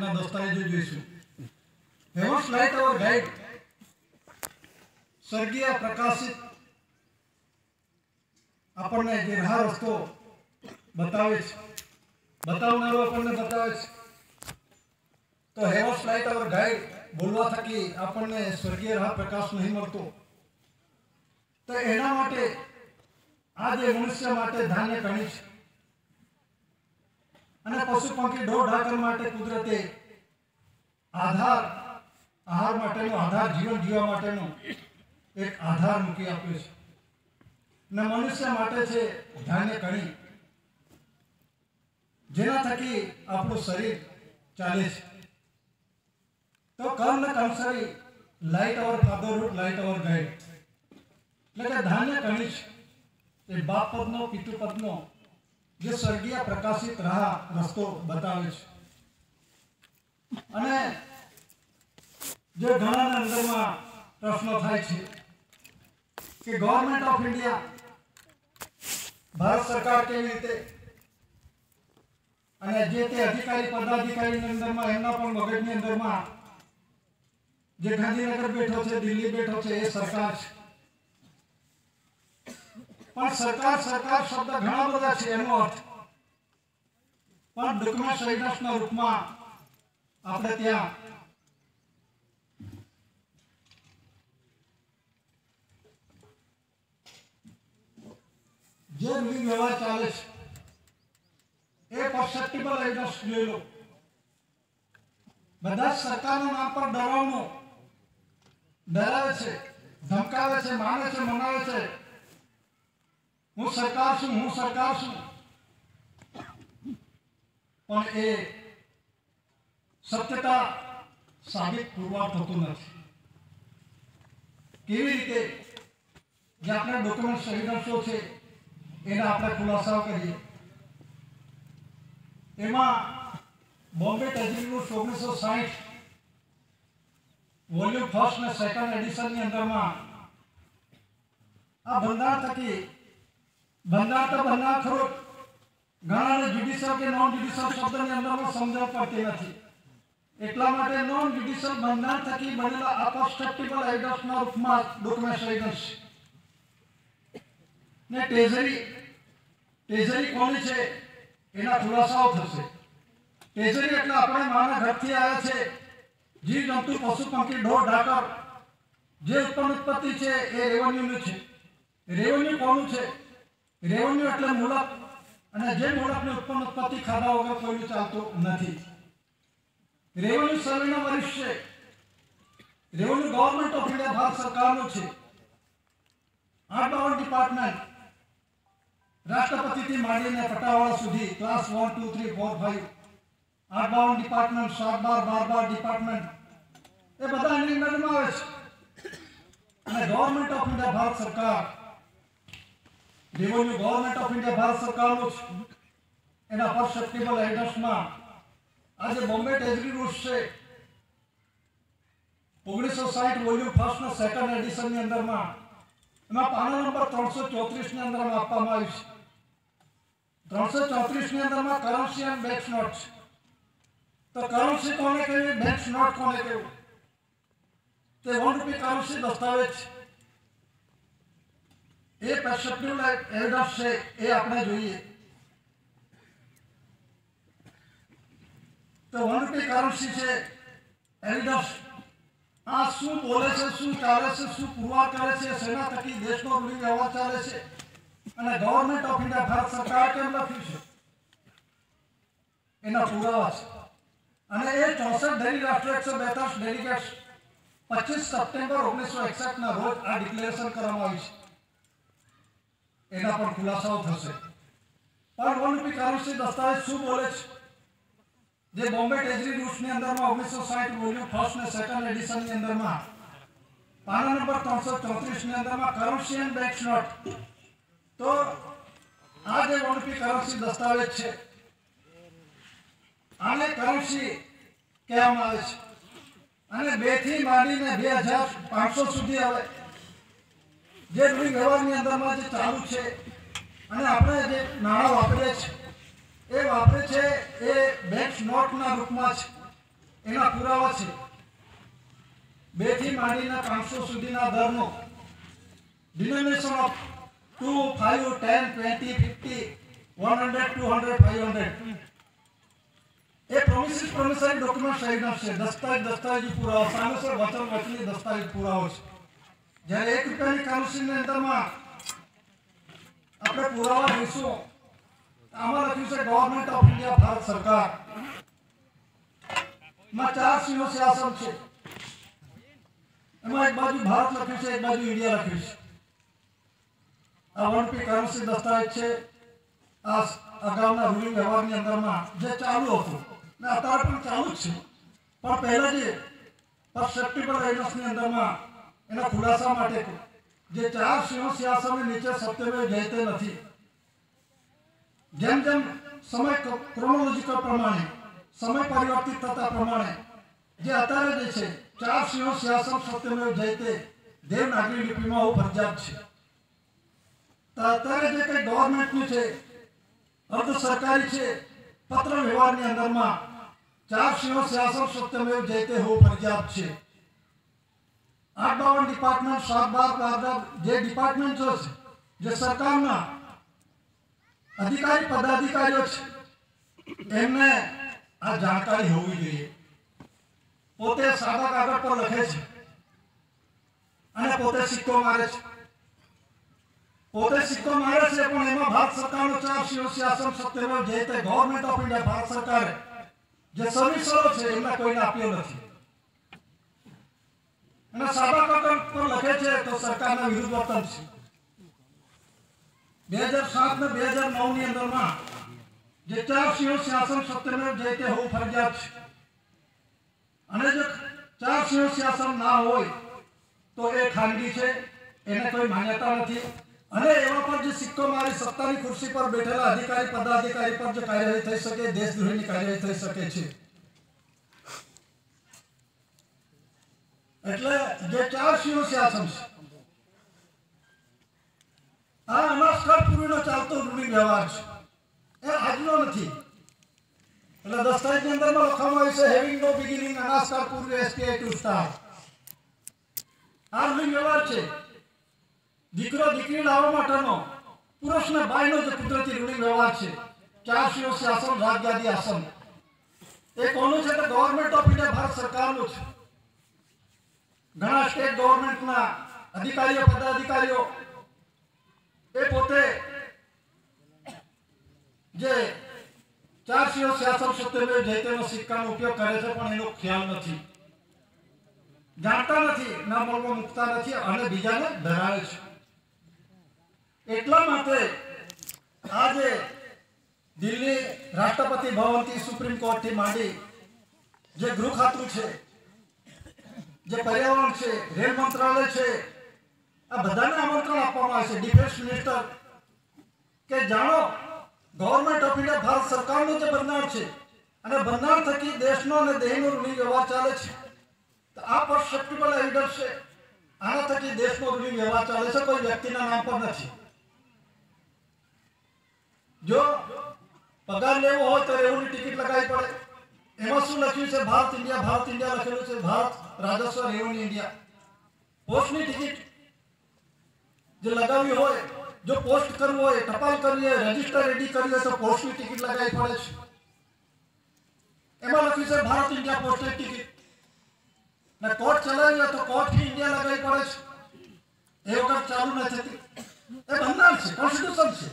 ના દસ્તાવેજો જોઈશું। હેવન્સ લાઇટ અવર ગાઈડ સ્વર્ગીય પ્રકાશિત આપણને જે રાહ રસ્તો બતાવે છે, બતાવનારો આપણને બતાવે છે। તો હેવન્સ લાઇટ અવર ગાઈડ બોલવા થકી આપણને સ્વર્ગીય રાહ પ્રકાશ નહીં મળતો। તો એના માટે આ જે મનુષ્ય માટે ધાન્ય કણી છે અને પશુ પંખી ઢોર ઢાકર માટે કુદરતે આહાર માટેનો આધાર, જીવન જીવવા માટેનો એક આધાર મૂકી આપ્યો છે ને મનુષ્ય માટે છે ધાન્ય કણી, જેના થકી આપણું શરીર ચાલે છે। તો કર્મ કંસરી લાઇટ અવર ફાધરહુડ, લાઇટ અવર ગાઈડ, એટલે કે ધાન્ય કણી છે એ બાપ પદનો, પિતૃ પદનો જે સ્વર્ગીય પ્રકાશિત રાહ રસ્તો બતાવે છે। અને જે ઘણાના અંદરમાં પ્રશ્નો થાય છે કે ગવર્મેન્ટ ઓફ ઇન્ડિયા, ભારત સરકાર કેવી રીતે અને જે તે અધિકારી પદાધિકારીની અંદરમાં એમના પણ મગજની અંદરમાં જે ગાંધીનગર બેઠો છે, દિલ્હી બેઠો છે એ સરકાર છે। પણ સરકાર શબ્દ ઘણા બધા છે, એનો અર્થ પણ ડોક્યુમેન્ટ એવિડન્સના રૂપમાં આપણે ત્યાં જે રૂલિંગ વ્યવહાર ચાલે છે એ પરસેપ્ટિબલ એવિડન્સ જોઈ લો। બધા સરકારના નામ પર ડરાવે છે, ધમકાવે છે, માને છે, મનાવે છે, હું સરકાર છું, હું સરકાર છું, પણ એ સત્યતા સાબિત પુરવાર થતું નથી। કેવી રીતે જે આપણે ડોક્યુમેન્ટ એવિડન્સો છે એના આપણે ખુલાસાઓ કરીએ। એમાં બોમ્બે ટેજરી રૂલ્સ 1960 વોલ્યુમ 1 ને 2 એડિશનની અંદરમાં આ બંધારણ થકી બંધારણ ખરો, ઘણાને જ્યુડિશિયલ કે નોન જ્યુડિશિયલ શબ્દની અંદરમાં સમજણ પડતી નથી, એટલા માટે નોન જ્યુડિશિયલ બંધારણ થકી બનેલા અપરસેપ્ટિબલ એવિડન્સના રૂપમાં ડોક્યુમેન્ટ એવિડન્સ ને ટેઝરી કોની છે એના ખુલાસાઓ થશે। ટેઝરી એટલે આપણે માના ઘરથી આવ્યા છે, જીવ જંતુ, પશુ પંખી, ઢોર ઢાકર જે ઉત્પત્તિ છે એ રેવન્યુનું છે। રેવન્યુ કોનું છે? રેવન્યુ એટલે મૂલક, અને જે મૂલકની ઉત્પત્તિ ખાધા વગર કોઈનું ચાલતું નથી। રેવન્યુ સર્વેના વરિષ્ઠ છે। Revenue government of India, Bharat સરકારનું છે। 8 ડિપાર્ટમેન્ટ રાષ્ટ્રપતિથી માંડીને પટાવાળા સુધી, ક્લાસ 1, 2, 3, 4, 5, 8 ડિપાર્ટમેન્ટ, 7, 12 ડિપાર્ટમેન્ટ એ બધા એની અંદરમાં આવે છે। અને ગવર્મેન્ટ ઓફ ઇન્ડિયા, ભારત સરકાર, revenue government of India Bharat સરકારનું છે। એના પરસેપ્ટિબલ એવિડન્સમાં આજે બોમ્બે ટેજરી રૂલ્સ છે 1960 વોલ્યુમ 1 ને 2 એડિશનની અંદરમાં એમાં પાના નંબર 334 ની અંદરમાં આપવામાં આવ્યું છે। 334 ની અંદરમાં કરન્સી એન્ડ બેંક નોટ છે। તો કરન્સી કોને કહેવી, બેંક નોટ કોને કહેવું? તે 1 રૂપિયા કરન્સી દસ્તાવેજ એ પરસેપ્ટિબલ એવિડન્સ છે એ આપણે જોઈએ। તો 1 રૂપિયા કરન્સી છે એવિડન્સ, આ શું બોલે છે, શું ચાલે છે, શું પુરવાર કરે છે, સેના થકી દેશનો રૂલિંગ વ્યવહાર ચાલે છે અને ગવર્મેન્ટ ઓફ ઇન્ડિયા, ભારત સરકાર કેમ લખ્યું છે એના પુરાવા છે। અને એ 64 ધરી રાષ્ટ્ર 142 ડેલિગેટ્સ 25 સપ્ટેમ્બર 1961 ના રોજ આ ડિક્લેરેશન કરવામાં આવ્યું છે, એના પણ ખુલાસાઓ થશે। પણ 1 રૂપિયા કરન્સી દસ્તાવેજ શું બોલે છે? જે બોમ્બે ટેજરી રૂલ્સની અંદરમાં 1960 વોલ્યુમ 1 ને 2 એડિશનની અંદરમાં પાના નંબર 334 ની અંદરમાં કરન્સી એન્ડ બેંક નોટ, તો આ જે 1 રૂપિયા કરન્સી દસ્તાવેજ છે આને કરન્સી કહેવામાં આવે છે। અને 2 થી માંડીને 2500 સુધી આવે જે રૂલિંગ વ્યવહારની અંદરમાં જે ચાલુ છે અને આપણે જે નાણાં વાપરીએ છીએ એ વાપરે છે એ બેંક નોટના રૂપમાં છે। એના પુરાવા છે. 2 થી માંડીને 500 સુધીના દરનો ડિનોમિનેશન ઓફ 2, 5, 10, 20, 50, 100, 200, 500 એ પ્રોમિસરી ડોક્યુમેન્ટ સહિતના છે. દસ્તાવેજી પુરાવા સામેસર વચની દસ્તાવેજ પુરાવો છે. જ્યારે 1 રૂપિયાની કાઉન્સિલની અંદરમાં આપણે પુરાવા લઈશું, આમાં લખ્યું છે ગવર્મેન્ટ ઓફ ઇન્ડિયા, ભારત સરકાર માં 4 સિંહાસન છે. એમાં એક બાજુ ભારત લખ્યું છે, એક બાજુ ઇન્ડિયા લખ્યું છે. આ 1 કરન્સી દસ્તાવેજ છે. આ અગાઉના રૂલિંગ વ્યવહારની અંદરમાં જે ચાલુ હતું ને અત્યારે પણ ચાલુ જ છે, પણ પહેલા જે પરસેપ્ટિબલ એવિડન્સની અંદરમાં એના ખુલાસા માટે જે 4 સિંહાસનની નીચે સત્યમેવ જયતે નથી. જેમ જેમ સમય ક્રોનોલોજીકલ પ્રમાણે સમય પરિવર્તિત થતા પ્રમાણે જે અત્યારે જે છે 4 સિંહાસન સત્યમેવ જયતે દેવનાગરી લિપિમાં ફરજિયાત છે. તો અત્યારે જે કંઈ ગવર્મેન્ટનું છે, અર્ધ સરકારી છે, પત્ર વ્યવહારની અંદરમાં 4 સિંહાસન સત્યમેવ જયતે હોવું ફરજિયાત છે. 8-52 ડિપાર્ટમેન્ટ, 7-12 જે ડિપાર્ટમેન્ટો છે, જે સરકારના અધિકારી પદાધિકારીઓ છે, એમને આ જાણકારી હોવી જોઈએ. પોતે સાદા કાગળ પર લખે છે અને પોતે સિક્કો મારે છે. પણ એમાં ભારત સરકારનો 4 સિંહાસન Satyamev Jayate government of India, Bharat સરકારે જે સર્વિસરો છે એમને કોઈને આપ્યો નથી. અને સાદા કાગળ પર લખે છે તો સરકારના વિરુદ્ધ વર્તન છે. 2007 ને 2009 ની અંદરમાં જે 4 સિંહાસન સત્યમેવ જયતે હોવું ફરજિયાત છે. અને જો 4 સિંહાસન ના હોય તો એ ખાનગી છે, એને કોઈ માન્યતા નથી. અને એવા પર જે સિક્કો મારી સત્તાની ખુરશી પર બેઠેલા અધિકારી પદાધિકારી પર જે કાર્યવાહી થઈ શકે, દેશદ્રોહીની કાર્યવાહી થઈ શકે છે. એટલે જે 4 સિંહાસન છે, આ અનાસ્કાર પૂર્વીનો ચાલતો રૂઢિ વ્યવહાર છે, એ આજનો નથી. એટલે દસ્તાવેજની અંદરમાં લખવામાં આવ્યું છે હેવિંગ નો બિગિનિંગ અનાસ્કાર પૂર્વે એસપીઆઈ ટુ સ્ટાર. આ રૂઢિ વ્યવહાર છે. દીકરો દીકરી લાવવા માટેનો પુરુષ ને બાયનો જે કુદરતી રૂઢિ વ્યવહાર છે. 4 સિંહાસન રાજગાદી આસન એ કોનું છે? તો ગવર્મેન્ટ ઓફ ઇન્ડિયા, ભારત સરકારનું છે. ઘણા સ્ટેટ ગવર્મેન્ટના અધિકારીઓ પદાધિકારીઓ એ પોતે જે 4 સિંહાસન સત્યમેવ જયતેનો સિક્કાનો ઉપયોગ કરે છે, પણ એનો ખ્યાલ નથી, જાણતા નથી, ના મળવા મૂકતા નથી અને બીજાને ધરાવે છે. એટલા માટે આજે દિલ્હી રાષ્ટ્રપતિ ભવનથી સુપ્રીમ કોર્ટથી માંડી જે ગૃહ ખાતું છે, જે પર્યાવરણ છે, રેલ મંત્રાલય છે, આ બધાને આમંત્રણ આપવામાં આવે છે. ડિફેન્સ મિનિસ્ટર કે જાણો ગવર્મેન્ટ ઓફ ઇન્ડિયા, ભારત સરકારનું જે બંધારણ છે અને બંધારણ થકી દેશનો અને દેહનો રૂઢિ વ્યવહાર ચાલે છે. તો આ પરસેપ્ટિબલ એવિડન્સ છે, આના થકી દેશનો રૂઢિ વ્યવહાર ચાલે છે, કોઈ વ્યક્તિના નામ પર નથી. જો પગાર લેવો હોય તો રેવન્યુ ટિકિટ લગાવી પડે. એમાં શું લખ્યું છે? ભારત ઇન્ડિયા લખેલું છે. ભારત રાજસ્વ રેવન્યુ ઇન્ડિયા. પોસ્ટની ટિકિટ જે લગાવવી હોય, જો પોસ્ટ કરવું હોય, ટપાલ કરવી હોય, રજીસ્ટર રેડી કરવી હોય તો પોસ્ટની ટિકિટ લગાવી પડે છે. એમાં લખ્યું છે ભારત ઇન્ડિયા પોસ્ટની ટિકિટ. ને કોર્ટ ચલાવી હોય તો કોર્ટ ફી ઇન્ડિયા લગાવી પડે છે. એ વખત ચાલુ નથી થતી. એ બંધારણ છે, કોન્સ્ટિટ્યુશન છે.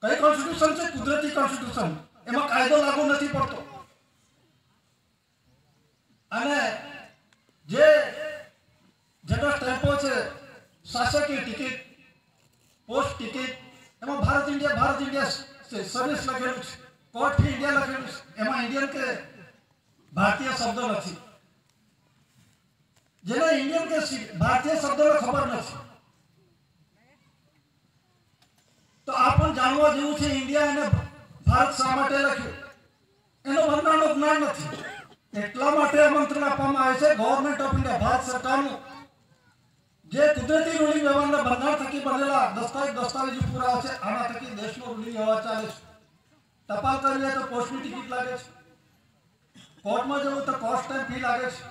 કઈ કોન્સ્ટિટ્યુશન છે? કુદરતી કોન્સ્ટિટ્યુશન. એમાં કાયદો લાગુ નથી પડતો. અને જે જનરલ સ્ટેમ્પો છે, શાસકીય ટિકિટ, પોસ્ટ ટિકિટ, એમાં ભારત ઇન્ડિયા સર્વિસ લખેલું છે, કોર્ટ ફી ઇન્ડિયા લખેલું છે. એમાં ઇન્ડિયન કે ભારતીય શબ્દ નથી. જેને ઇન્ડિયન કે ભારતીય શબ્દોને ખબર નથી, તો આ પણ જાણવા જેવું છે ઇન્ડિયા અને ભારત શા માટે લખ્યું, એનો બંધારણનું જ્ઞાન નથી. એટલા માટે આમંત્રણ આપવામાં આવે છે ગવર્મેન્ટ ઓફ ઇન્ડિયા, ભારત સરકારનું જે કુદરતી રૂઢિ વ્યવહારના બંધારણ થકી બનેલા દસ્તાવેજી પુરાવા છે, આના થકી દેશનો રૂઢિ વ્યવહાર ચાલે છે. ટપાલ કરવી હોય તો પોસ્ટની ટિકિટ લાગે છે, કોર્ટમાં જવું તો કોસ્ટ ટાઈમ ફી લાગે છે.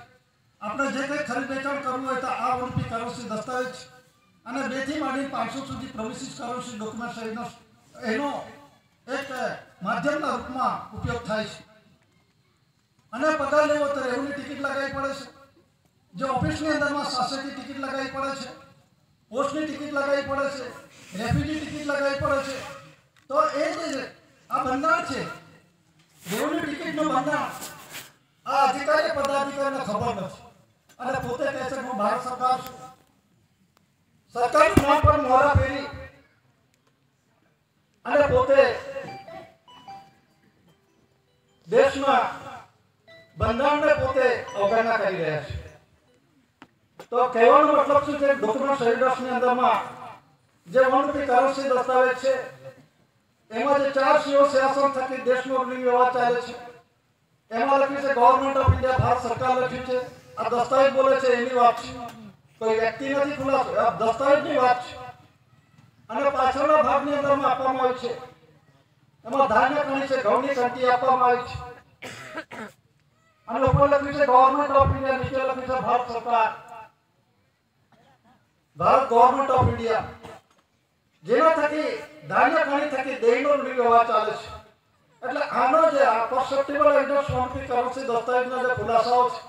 આપણે જે કંઈ ખરીદ વેચાણ કરવું હોય તો આ ઓનપી કરોસી દસ્તાવેજ અને 2 થી માંડીને 500 સુધી પ્રોવિસિસ કરોસી ડોક્યુમેન્ટ સહિતનો એનો એક માધ્યમના રૂપમાં ઉપયોગ થાય છે. અને પગાર લેવો તો રેવન્યુ ટિકિટ લગાવી પડે છે. જે ઓફિસની અંદરમાં શાસકની ટિકિટ લગાવી પડે છે, પોસ્ટની ટિકિટ લગાવી પડે છે, રેફ્યુજી ટિકિટ લગાવી પડે છે. તો એ જે આ બંધારણ છે રેવન્યુ ટિકિટનું બંધારણ આ અધિકારી પદાધિકારીને ખબર નથી અને પોતે કહે છે હું ભારત સરકાર છું. સરકારનું નામ પર મોહરા ફેરી અને પોતે દેશના બંધારણને પોતે અવગણના કરી રહ્યા છે. તો કહેવાનો મતલબ શું છે? ડોક્યુમેન્ટ સર્વિસની અંદરમાં જે વનરૂપી કરોસી દસ્તાવેજ છે એમાં જે 4 સીઓ શાસન થકી દેશનો રૂલિંગ વ્યવહાર ચાલે છે. એમાં લખ્યું છે ગવર્મેન્ટ ઓફ ઇન્ડિયા, ભારત સરકાર લખ્યું છે. આ દસ્તાવેજ બોલે છે એની વાત છે, કોઈ વ્યક્તિ નથી ખુલાસો, આ દસ્તાવેજની વાત છે. અને પાછળના ભાગની અંદરમાં આપવામાં આવી છે એમાં ધાન્ય કણી છે, ઘઉંની કંટી આપવામાં આવી છે. અને ઉપર લખ્યું છે ગવર્મેન્ટ ઓફ ઇન્ડિયા, નીચે લખ્યું છે ભારત સરકાર, ભારત ગવર્મેન્ટ ઓફ ઇન્ડિયા. જેના થકી ધાન્ય કણી થકી દેશનો રૂલિંગ વ્યવહાર ચાલે છે. એટલે આનો જે આ પરસેપ્ટિબલ એવિડન્સ વનરૂપી કરોસી દસ્તાવેજના જે ખુલાસાઓ છે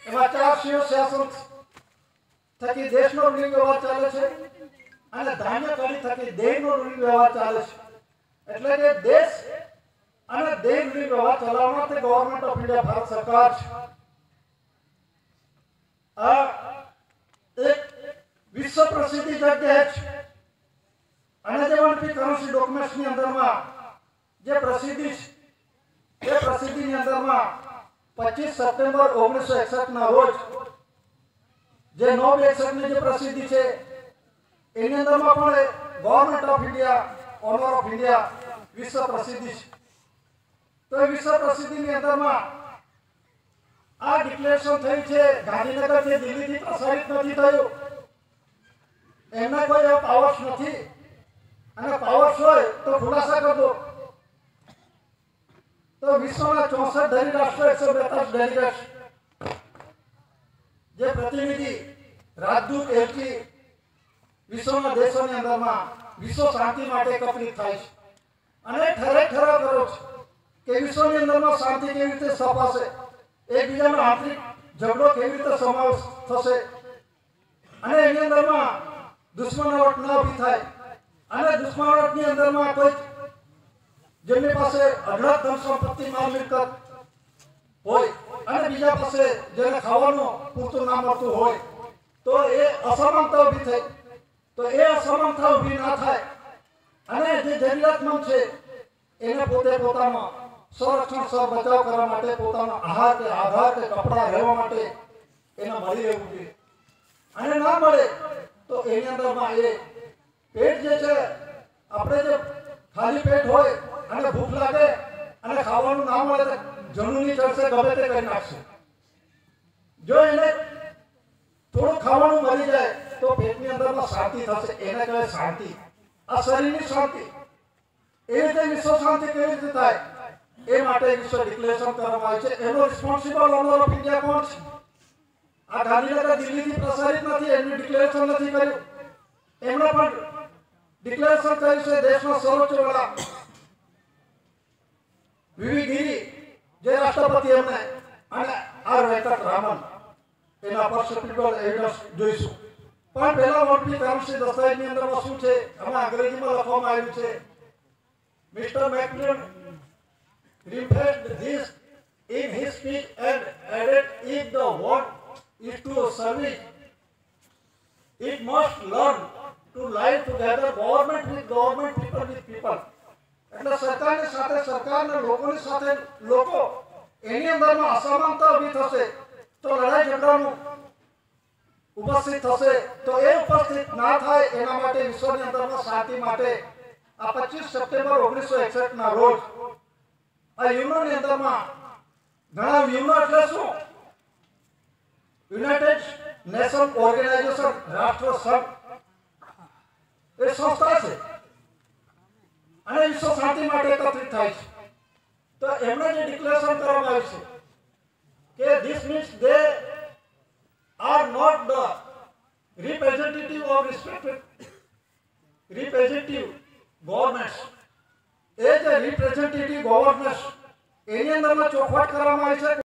એમાં 4 સીઓ શાસન થકી દેશનો રૂલિંગ વ્યવહાર ચાલે છે અને ધાન્ય કણી થકી દેશનો રૂલિંગ વ્યવહાર ચાલે છે. એટલે કે દેશ અને દેશ રૂલિંગ વ્યવહાર ચલાવવા માટે ગવર્મેન્ટ ઓફ ઇન્ડિયા, ભારત સરકાર છે. આ એક વિશ્વ પ્રસિદ્ધ જગ્યા છે. અને જે વનરૂપી કરોસી ડોક્યુમેન્ટ્સની અંદરમાં જે પ્રસિદ્ધિ છે એ પ્રસિદ્ધિની અંદરમાં 25 સપ્ટેમ્બર 1961 ના રોજ જે 9/61 ની જે પ્રસિદ્ધિ છે એની અંદરમાં પણ government of India, honour of India વિશ્વ પ્રસિદ્ધિ છે. તો એ વિશ્વ પ્રસિદ્ધિની અંદરમાં આ ડિક્લેરેશન થઈ છે. ગાંધીનગરથી દિલ્હીથી પ્રસારિત નથી થયું. એમના કોઈ એવા પાવર્સ નથી અને પાવર્સ હોય તો ખુલાસા કરજો. તો વિશ્વના 64 ધરી રાષ્ટ્રો, 142 ડેલિગેટ્સ જે પ્રતિનિધિ, રાજદૂત, એલચી વિશ્વના દેશોની અંદરમાં વિશ્વ શાંતિ માટે એકત્રિત થાય છે અને ઠરાવ કરો છે કે વિશ્વની અંદરમાં શાંતિ કેવી રીતે સ્થપાશે, એકબીજાનો આંતરિક ઝઘડો કેવી રીતે સમાવેશ થશે અને એની અંદરમાં દુશ્મનાવટ ન ઊભી થાય અને દુશ્મનાવટની અંદરમાં કોઈ જેમની પાસે અઢળક ધન સંપત્તિ, માલ મિલકત હોય અને બીજા પાસે જેને ખાવાનું પૂરતું ના મળતું હોય તો એ અસમાનતા ઊભી થાય. તો એ અસમાનતા ઊભી ના થાય અને જે જરૂરિયાતમંદ છે એને પોતે પોતાનો સંરક્ષણ, સ્વ બચાવ કરવા માટે પોતાનો આહાર કે આધાર કે કપડાં રહેવા માટે એને મળી રહેવું જોઈએ. અને ના મળે તો એની અંદરમાં એ પેટ જે છે, આપણે જે ખાલી પેટ હોય અને ભૂખ લાગે અને ખાવાનું ના મળે તો જનુની ચડશે, ગમે તે કરી નાખશે. જો એને થોડું ખાવાનું મળી જાય તો પેટની અંદરમાં શાંતિ થશે. એને કહેવાય શાંતિ, આ શરીરની શાંતિ. એ રીતે વિશ્વ શાંતિ કેવી રીતે થાય એ માટે વિશ્વ ડિક્લેરેશન કરવામાં આવે છે. એનો રિસ્પોન્સિબલ ઓનર ઓફ ઇન્ડિયા કોણ છે? આ ગાંધીનગર દિલ્હીથી પ્રસારિત નથી, એમનું ડિક્લેરેશન નથી કર્યું. એમણે પણ ડિક્લેરેશન કર્યું છે દેશના સર્વોચ્ચ વડા વીવી ગિરી, જે રાષ્ટ્રપતિ એમને, અને આર વેંકટરામન. એના પરસેપ્ટિબલ એવિડન્સ જોઈશું. પણ પહેલા વનરૂપી કરોસી દસ્તાવેજની અંદરમાં શું છે, આમાં અંગ્રેજીમાં લખવામાં આવ્યું છે. Mister Macmillan rephrased this in his speech and added, if the world is to service, it must learn to live together, government with government, people with people. એટલે સરકારની સાથે સરકાર અને લોકોની સાથે લોકો, એની અંદરમાં અસમાનતા ઊભી થશે તો લડાઈ ઝઘડાનું ઉપસ્થિત થશે. તો એ ઉપસ્થિત ના થાય એના માટે વિશ્વની અંદરમાં શાંતિ માટે આ 25 સપ્ટેમ્બર 1961 ના રોજ આ યુનોની અંદરમાં ઘણા યુનો એટલે શું? યુનાઇટેડ નેશન ઓર્ગેનાઇઝેશન, રાષ્ટ્ર સંઘ એ સંસ્થા છે અને વિશ્વ શાંતિ માટે એકત્રિત થાય છે. તો એમણે જે ડિક્લેરેશન કરવામાં આવ્યું છે ઓફ રિપ્રેઝેન્ટેટિવ ગવર્નમેન્ટ એ જે રિપ્રેઝેન્ટેટિવ ગવર્નમેન્ટ એની અંદરમાં ચોખવટ કરવામાં આવી છે